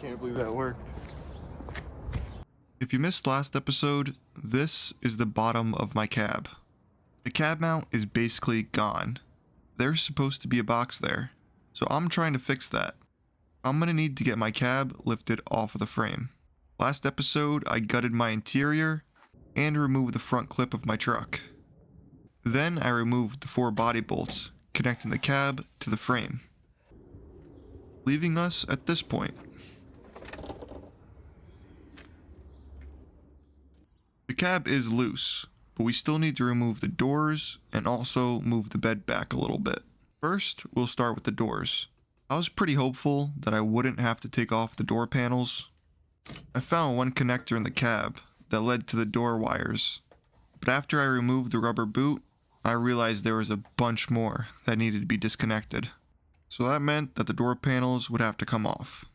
can't believe that worked. If you missed last episode, this is the bottom of my cab. The cab mount is basically gone. There's supposed to be a box there, so I'm trying to fix that. I'm gonna need to get my cab lifted off of the frame. Last episode, I gutted my interior and removed the front clip of my truck. Then I removed the 4 body bolts connecting the cab to the frame, leaving us at this point. The cab is loose, but we still need to remove the doors and also move the bed back a little bit. First, we'll start with the doors. I was pretty hopeful that I wouldn't have to take off the door panels. I found one connector in the cab that led to the door wires, but after I removed the rubber boot, I realized there was a bunch more that needed to be disconnected. So that meant that the door panels would have to come off.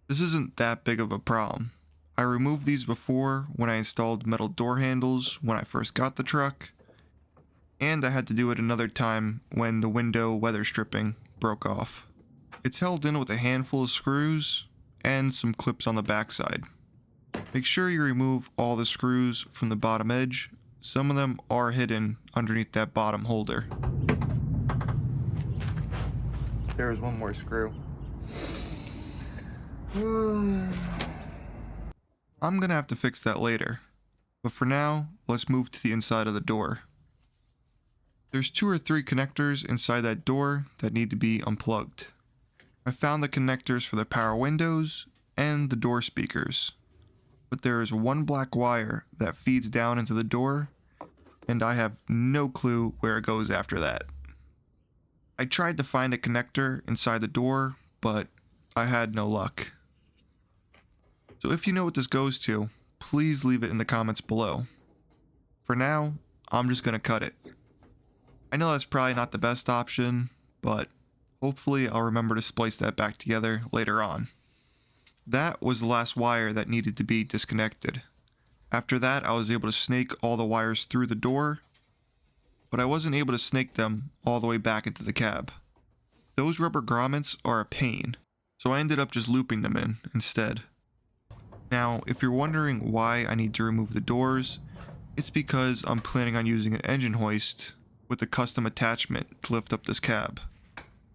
This isn't that big of a problem. I removed these before when I installed metal door handles when I first got the truck, and I had to do it another time when the window weather stripping broke off. It's held in with a handful of screws and some clips on the backside. Make sure you remove all the screws from the bottom edge. Some of them are hidden underneath that bottom holder. There's one more screw. I'm gonna have to fix that later, but for now, let's move to the inside of the door. There's 2 or 3 connectors inside that door that need to be unplugged. I found the connectors for the power windows and the door speakers, but there is one black wire that feeds down into the door, and I have no clue where it goes after that. I tried to find a connector inside the door, but I had no luck. So if you know what this goes to, please leave it in the comments below. For now, I'm just gonna cut it. I know that's probably not the best option, but hopefully I'll remember to splice that back together later on. That was the last wire that needed to be disconnected. After that, I was able to snake all the wires through the door, but I wasn't able to snake them all the way back into the cab. Those rubber grommets are a pain, so I ended up just looping them in instead. Now, if you're wondering why I need to remove the doors, it's because I'm planning on using an engine hoist with a custom attachment to lift up this cab.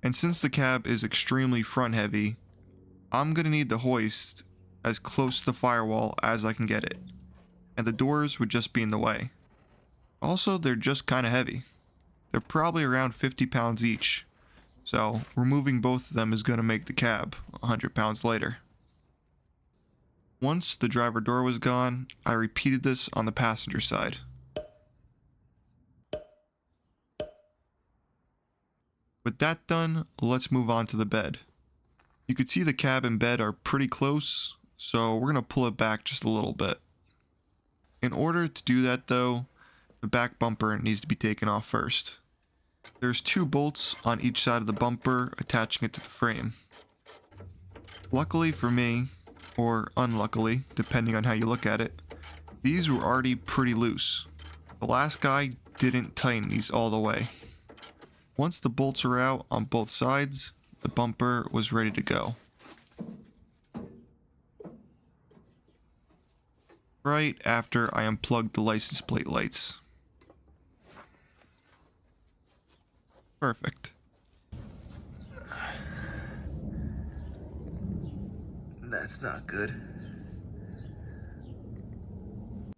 And since the cab is extremely front heavy, I'm gonna need the hoist as close to the firewall as I can get it, and the doors would just be in the way. Also, they're just kinda heavy. They're probably around 50 pounds each, so removing both of them is gonna make the cab 100 pounds lighter. Once the driver door was gone, I repeated this on the passenger side. With that done, let's move on to the bed. You could see the cab and bed are pretty close, so we're going to pull it back just a little bit. In order to do that though, the back bumper needs to be taken off first. There's 2 bolts on each side of the bumper attaching it to the frame. Luckily for me, or unluckily, depending on how you look at it, these were already pretty loose. The last guy didn't tighten these all the way. Once the bolts are out on both sides, the bumper was ready to go. Right after I unplugged the license plate lights. Perfect. That's not good.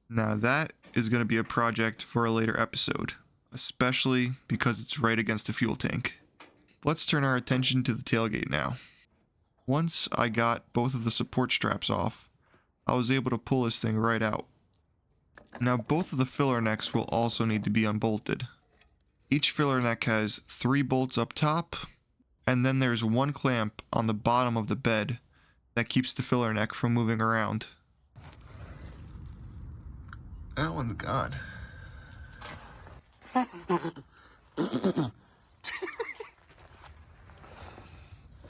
Now that is going to be a project for a later episode, especially because it's right against the fuel tank. Let's turn our attention to the tailgate now. Once I got both of the support straps off, I was able to pull this thing right out. Now both of the filler necks will also need to be unbolted. Each filler neck has 3 bolts up top, and then there's one clamp on the bottom of the bed that keeps the filler neck from moving around. That one's gone.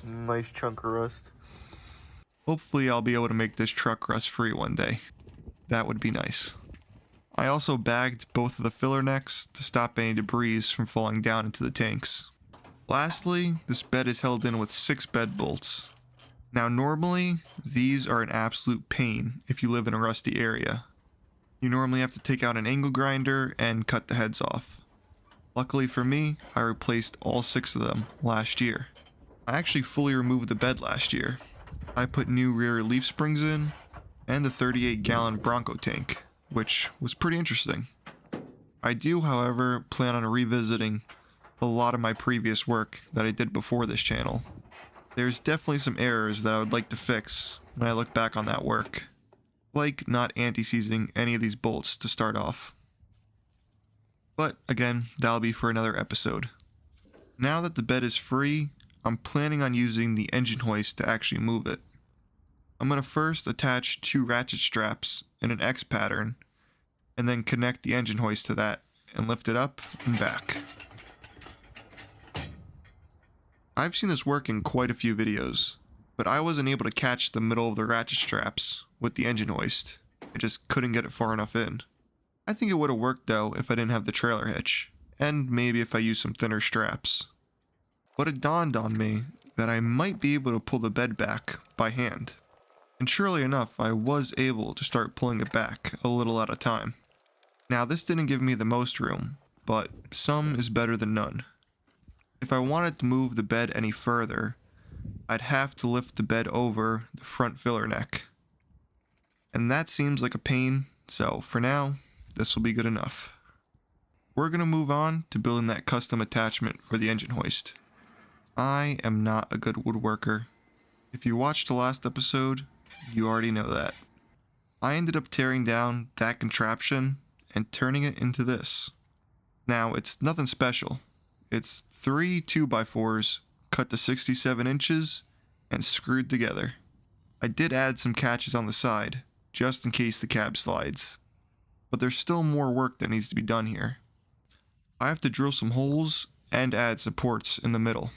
Nice chunk of rust. Hopefully I'll be able to make this truck rust free one day. That would be nice. I also bagged both of the filler necks to stop any debris from falling down into the tanks. Lastly, this bed is held in with 6 bed bolts. Now normally, these are an absolute pain if you live in a rusty area. You normally have to take out an angle grinder and cut the heads off. Luckily for me, I replaced all 6 of them last year. I actually fully removed the bed last year. I put new rear leaf springs in, and a 38-gallon Bronco tank, which was pretty interesting. I do, however, plan on revisiting a lot of my previous work that I did before this channel. There's definitely some errors that I would like to fix when I look back on that work, like not anti-seizing any of these bolts to start off. But again, that'll be for another episode. Now that the bed is free, I'm planning on using the engine hoist to actually move it. I'm going to first attach 2 ratchet straps in an X pattern, and then connect the engine hoist to that and lift it up and back. I've seen this work in quite a few videos, but I wasn't able to catch the middle of the ratchet straps with the engine hoist. I just couldn't get it far enough in. I think it would have worked though if I didn't have the trailer hitch, and maybe if I used some thinner straps. But it dawned on me that I might be able to pull the bed back by hand. And surely enough, I was able to start pulling it back a little at a time. Now this didn't give me the most room, but some is better than none. If I wanted to move the bed any further, I'd have to lift the bed over the front filler neck. And that seems like a pain, so for now, this will be good enough. We're going to move on to building that custom attachment for the engine hoist. I am not a good woodworker. If you watched the last episode, you already know that. I ended up tearing down that contraption and turning it into this. Now, it's nothing special. It's 3 2x4s cut to 67 inches and screwed together. I did add some catches on the side, just in case the cab slides. But there's still more work that needs to be done here. I have to drill some holes and add supports in the middle.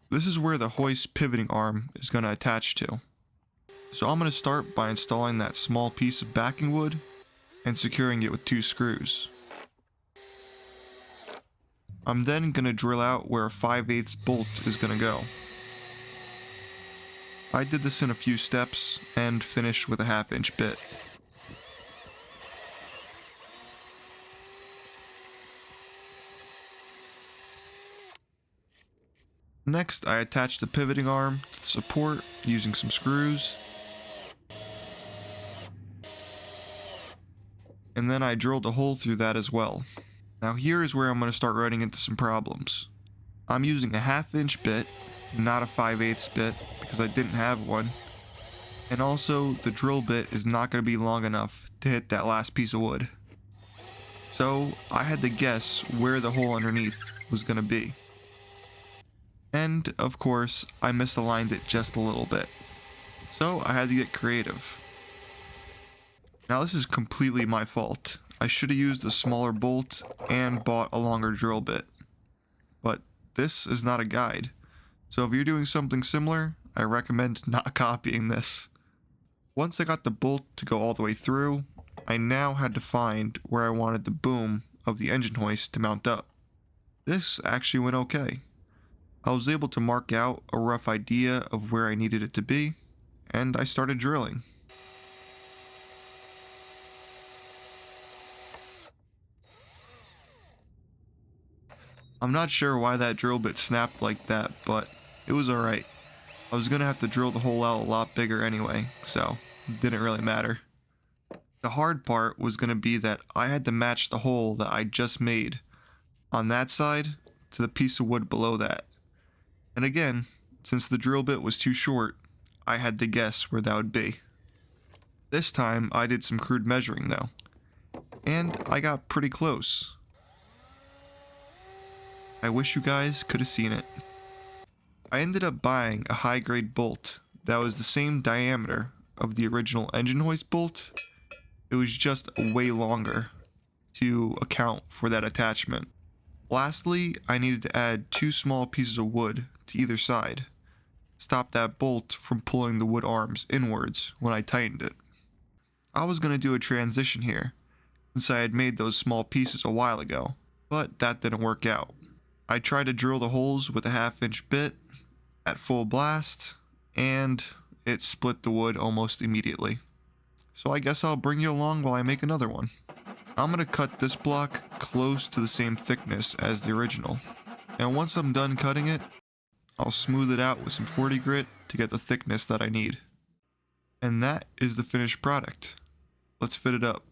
This is where the hoist pivoting arm is going to attach to. So I'm going to start by installing that small piece of backing wood and securing it with 2 screws. I'm then going to drill out where a 5/8 bolt is going to go. I did this in a few steps and finished with a 1/2 inch bit. Next, I attached the pivoting arm to the support using some screws. And then I drilled a hole through that as well. Now here is where I'm going to start running into some problems. I'm using a 1/2 inch bit, not a 5/8 bit, because I didn't have one. And also, the drill bit is not going to be long enough to hit that last piece of wood. So I had to guess where the hole underneath was going to be. And of course, I misaligned it just a little bit. So I had to get creative. Now this is completely my fault. I should have used a smaller bolt and bought a longer drill bit. But this is not a guide. So if you're doing something similar, I recommend not copying this. Once I got the bolt to go all the way through, I now had to find where I wanted the boom of the engine hoist to mount up. This actually went okay. I was able to mark out a rough idea of where I needed it to be, and I started drilling. I'm not sure why that drill bit snapped like that, but it was alright. I was gonna have to drill the hole out a lot bigger anyway, so it didn't really matter. The hard part was gonna be that I had to match the hole that I just made on that side to the piece of wood below that. And again, since the drill bit was too short, I had to guess where that would be. This time I did some crude measuring though, and I got pretty close. I wish you guys could have seen it. I ended up buying a high-grade bolt that was the same diameter of the original engine hoist bolt. It was just way longer to account for that attachment. Lastly, I needed to add 2 small pieces of wood to either side. Stop that bolt from pulling the wood arms inwards when I tightened it. I was going to do a transition here, since I had made those small pieces a while ago, but that didn't work out. I tried to drill the holes with a 1/2 inch bit at full blast, and it split the wood almost immediately. So I guess I'll bring you along while I make another one. I'm going to cut this block close to the same thickness as the original. And once I'm done cutting it, I'll smooth it out with some 40 grit to get the thickness that I need. And that is the finished product. Let's fit it up.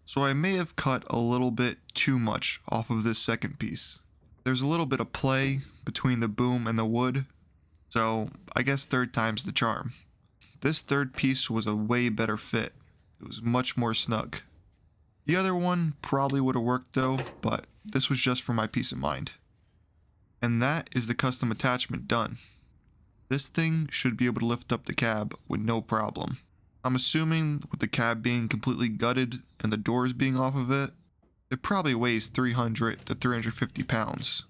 So I may have cut a little bit too much off of this second piece. There's a little bit of play between the boom and the wood, so I guess third time's the charm. This third piece was a way better fit. It was much more snug. The other one probably would have worked though, but this was just for my peace of mind. And that is the custom attachment done. This thing should be able to lift up the cab with no problem. I'm assuming with the cab being completely gutted and the doors being off of it, it probably weighs 300 to 350 pounds.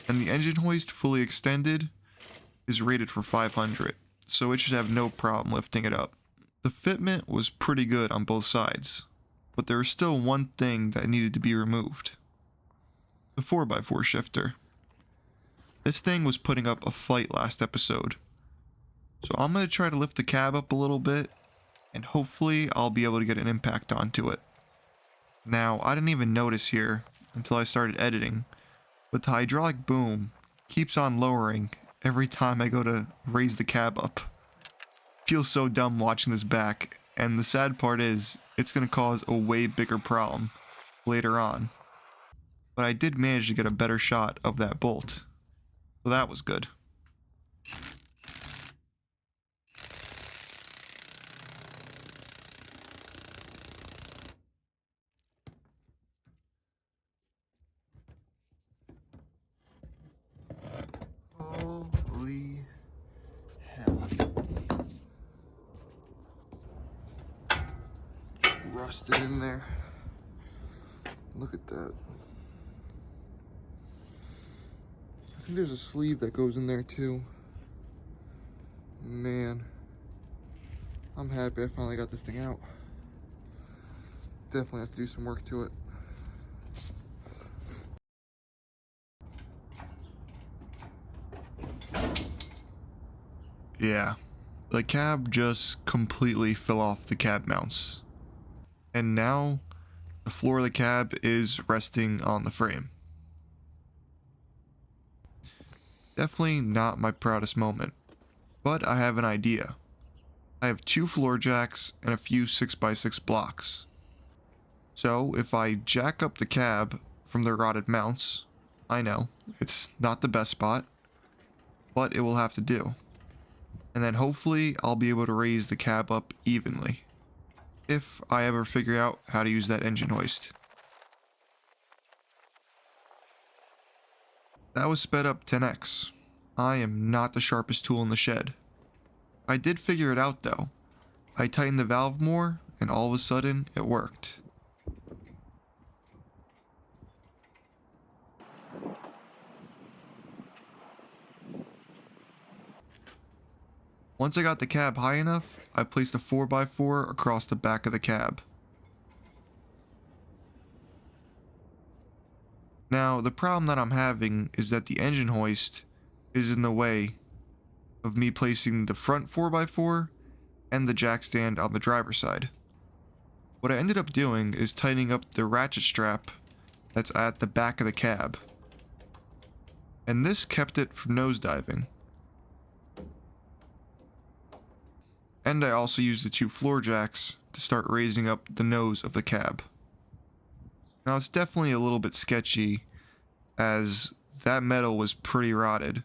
And the engine hoist fully extended is rated for 500, so it should have no problem lifting it up. The fitment was pretty good on both sides, but there was still one thing that needed to be removed. The 4x4 shifter. This thing was putting up a fight last episode. So I'm going to try to lift the cab up a little bit, and hopefully I'll be able to get an impact onto it. Now, I didn't even notice here until I started editing, but the hydraulic boom keeps on lowering every time I go to raise the cab up. Feels so dumb watching this back, and the sad part is, it's going to cause a way bigger problem later on. But I did manage to get a better shot of that bolt, so that was good. Holy hell. Rusted in there. Look at that. I think there's a sleeve that goes in there too. Man, I'm happy I finally got this thing out. Definitely have to do some work to it. Yeah, the cab just completely fell off the cab mounts. And now, the floor of the cab is resting on the frame. Definitely not my proudest moment, but I have an idea. I have 2 floor jacks and a few 6x6 blocks. So if I jack up the cab from the rotted mounts, I know, it's not the best spot, but it will have to do. And then hopefully I'll be able to raise the cab up evenly, if I ever figure out how to use that engine hoist. That was sped up 10x. I am not the sharpest tool in the shed. I did figure it out though. I tightened the valve more, and all of a sudden it worked. Once I got the cab high enough, I placed a 4x4 across the back of the cab. Now, the problem that I'm having is that the engine hoist is in the way of me placing the front 4x4 and the jack stand on the driver's side. What I ended up doing is tightening up the ratchet strap that's at the back of the cab. And this kept it from nosediving. And I also used the 2 floor jacks to start raising up the nose of the cab. Now it's definitely a little bit sketchy, as that metal was pretty rotted,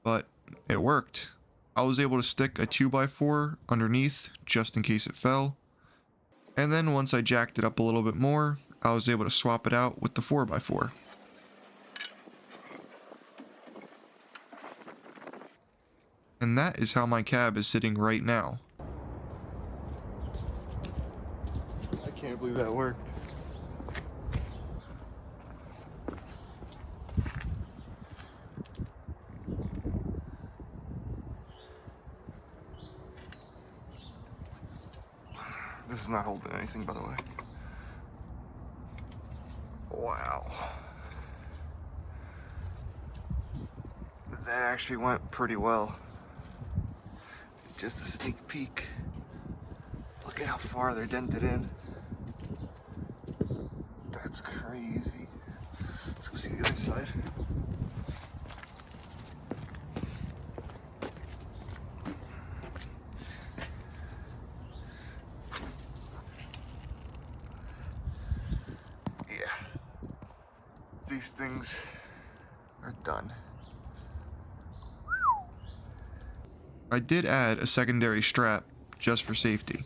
but it worked. I was able to stick a 2x4 underneath just in case it fell, and then once I jacked it up a little bit more, I was able to swap it out with the 4x4. And that is how my cab is sitting right now. I can't believe that worked. This is not holding anything, by the way. Wow. That actually went pretty well. Just a sneak peek. Look at how far they're dented in. That's crazy. Let's go see the other side. Yeah. These things are done. I did add a secondary strap just for safety.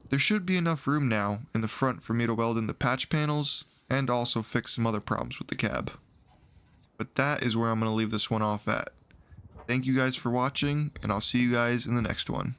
There should be enough room now in the front for me to weld in the patch panels and also fix some other problems with the cab. But that is where I'm going to leave this one off at. Thank you guys for watching, and I'll see you guys in the next one.